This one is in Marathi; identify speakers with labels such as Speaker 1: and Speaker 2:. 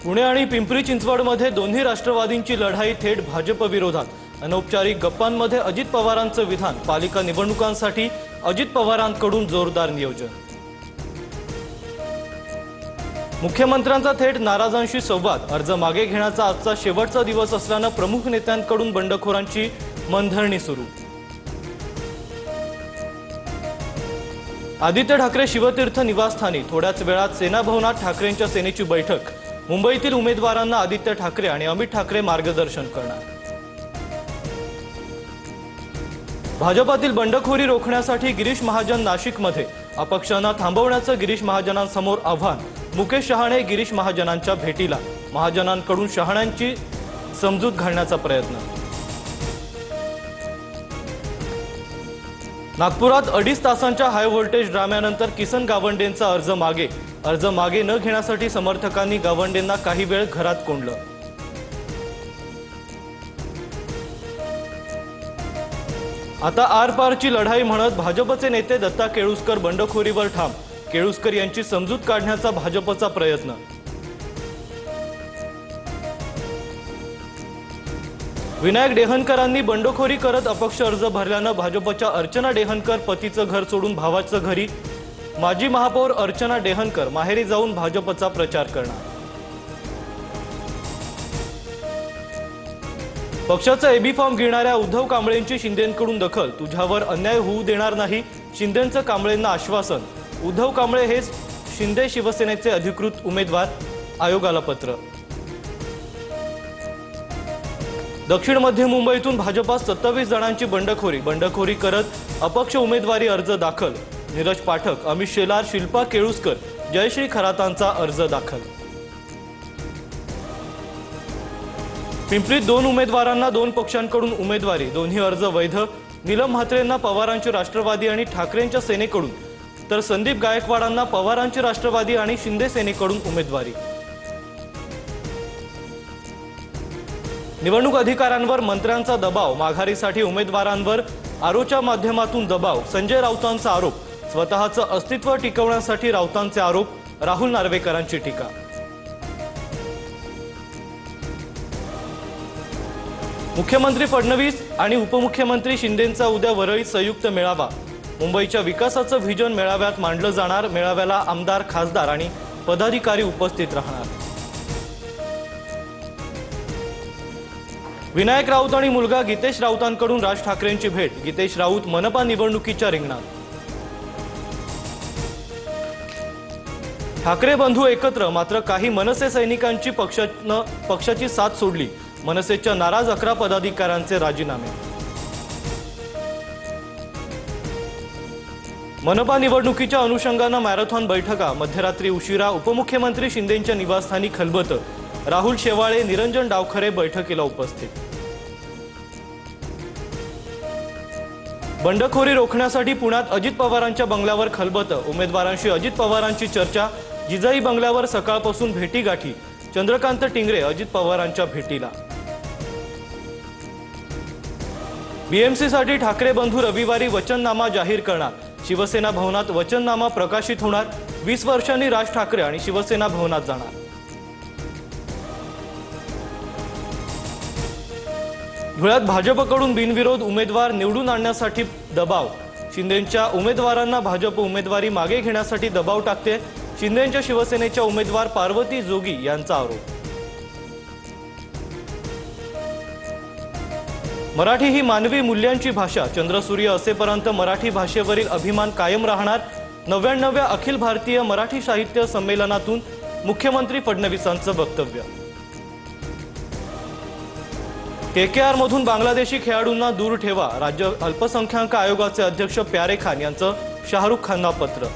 Speaker 1: पुणे आणि पिंपरी चिंचवडमध्ये दोन्ही राष्ट्रवादींची लढाई थेट भाजप विरोधात। अनौपचारिक गप्पांमध्ये अजित पवारांचं विधान, पालिका निवडणुकांसाठी अजित पवारांकडून जोरदार नियोजन। मुख्यमंत्र्यांचा थेट नाराजांशी संवाद, अर्ज मागे घेण्याचा आजचा शेवटचा दिवस असल्याने प्रमुख नेत्यांकडून बंडखोरांची मनधरणी सुरू। आदित्य ठाकरे शिवतीर्थ निवासस्थानी, थोड्याच वेळात सेना भवनात ठाकरेंच्या सेनेची बैठक। मुंबईतील उमेदवारांना आदित्य ठाकरे आणि अमित ठाकरे मार्गदर्शन करणार। भाजपातील बंडखोरी रोखण्यासाठी गिरीश महाजन नाशिकमध्ये, अपक्षांना थांबवण्याचं गिरीश महाजनांसमोर आव्हान। मुकेश शहाणे गिरीश महाजनांच्या भेटीला, महाजनांकडून शहाण्यांची समजूत घालण्याचा प्रयत्न। नागपुरात 2.5 तासांच्या हाय व्होल्टेज ड्राम्यानंतर किसन गावंडेंचा अर्ज मागे। अर्ज मागे न घेण्यासाठी समर्थकांनी गावंडेंना काही वेळ घरात कोंडलं। आता आरपारची लढाई म्हणत भाजपचे नेते दत्ता केळुस्कर बंडखोरीवर ठाम। केळुस्कर यांची समजूत काढण्याचा भाजपचा प्रयत्न। विनायक डेहनकरांनी बंडखोरी करत अपक्ष अर्ज भरल्यानं भाजपच्या अर्चना डेहनकर पतीचं घर सोडून भावाचं घरी। माजी महापौर अर्चना डेहनकर माहेरी जाऊन भाजपचा प्रचार करणार। पक्षाचा एबी फॉर्म घेणाऱ्या उद्धव कांबळेंची शिंदेंकडून दखल, तुझ्यावर अन्याय होऊ देणार नाही, शिंदेंचं कांबळेंना आश्वासन। उद्धव कांबळे हे शिंदे शिवसेनेचे अधिकृत उमेदवार, आयोगाला पत्र। दक्षिण मध्य मुंबईतून भाजपात 27 जणांची बंडखोरी करत अपक्ष उमेदवारी अर्ज दाखल। नीरज पाठक, अमित शेलार, शिल्पा केळुस्कर, जयश्री खरातांचा अर्ज दाखल। पिंपरीत 2 उमेदवारांना 2 पक्षांकडून उमेदवारी, दोन्ही अर्ज वैध। नीलम म्हात्रेंना पवारांची राष्ट्रवादी आणि ठाकरेंच्या सेनेकडून, तर संदीप गायकवाडांना पवारांची राष्ट्रवादी आणि शिंदे सेनेकडून उमेदवारी। निवडणूक अधिकाऱ्यांवर मंत्र्यांचा दबाव, माघारीसाठी उमेदवारांवर आरोच्या माध्यमातून दबाव। संजय राऊतांचा आरोप, स्वतःचं अस्तित्व टिकवण्यासाठी राऊतांचे आरोप, राहुल नार्वेकरांची टीका। मुख्यमंत्री फडणवीस आणि उपमुख्यमंत्री शिंदेंचा उद्या वरळीत संयुक्त मेळावा। मुंबईच्या विकासाचं व्हिजन मेळाव्यात मांडलं जाणार। मेळाव्याला आमदार, खासदार आणि पदाधिकारी उपस्थित राहणार। विनायक राऊत आणि मुलगा गीतेश राऊतांकडून राज ठाकरेंची भेट। गीतेश राऊत मनपा निवडणुकीच्या रिंगणात। ठाकरे बंधू एकत्र, मात्र काही मनसे सैनिकांची पक्षाची साथ सोडली। मनसेच्या नाराज 11 पदाधिकाऱ्यांचे राजीनामे। मनपा निवडणुकीच्या अनुषंगानं मॅरेथॉन बैठका। मध्यरात्री उशिरा उपमुख्यमंत्री शिंदेंच्या निवासस्थानी खलबतं। राहुल शेवाळे, निरंजन डावखरे बैठकीला उपस्थित। बंडखोरी रोखण्यासाठी पुण्यात अजित पवारांच्या बंगल्यावर खलबतं। उमेदवारांशी अजित पवारांची चर्चा। जिजाई बंगल्यावर सकाळपासून भेटीगाठी। चंद्रकांत टिंगरे अजित पवारांच्या भेटीला। बीएमसीसाठी ठाकरे बंधू रविवारी वचननामा जाहीर करणार। शिवसेना भवनात वचननामा प्रकाशित होणार। 20 वर्षांनी राज ठाकरे आणि शिवसेना भवनात जाणार। धुळ्यात भाजपकडून बिनविरोध उमेदवार निवडून आणण्यासाठी दबाव। शिंदेंच्या उमेदवारांना भाजप उमेदवारी मागे घेण्यासाठी दबाव टाकते। शिंदेंच्या शिवसेनेच्या उमेदवार पार्वती जोगी यांचा आरोप। मराठी ही मानवी मूल्यांची भाषा। चंद्रसूर्य असेपर्यंत मराठी भाषेवरील अभिमान कायम राहणार। 99व्या अखिल भारतीय मराठी साहित्य संमेलनातून मुख्यमंत्री फडणवीसांचं वक्तव्य। केकेआर मधून बांगलादेशी खेळाडूंना दूर ठेवा। राज्य अल्पसंख्याक आयोगाचे अध्यक्ष प्यारे खान यांचं शाहरुख खानला पत्र।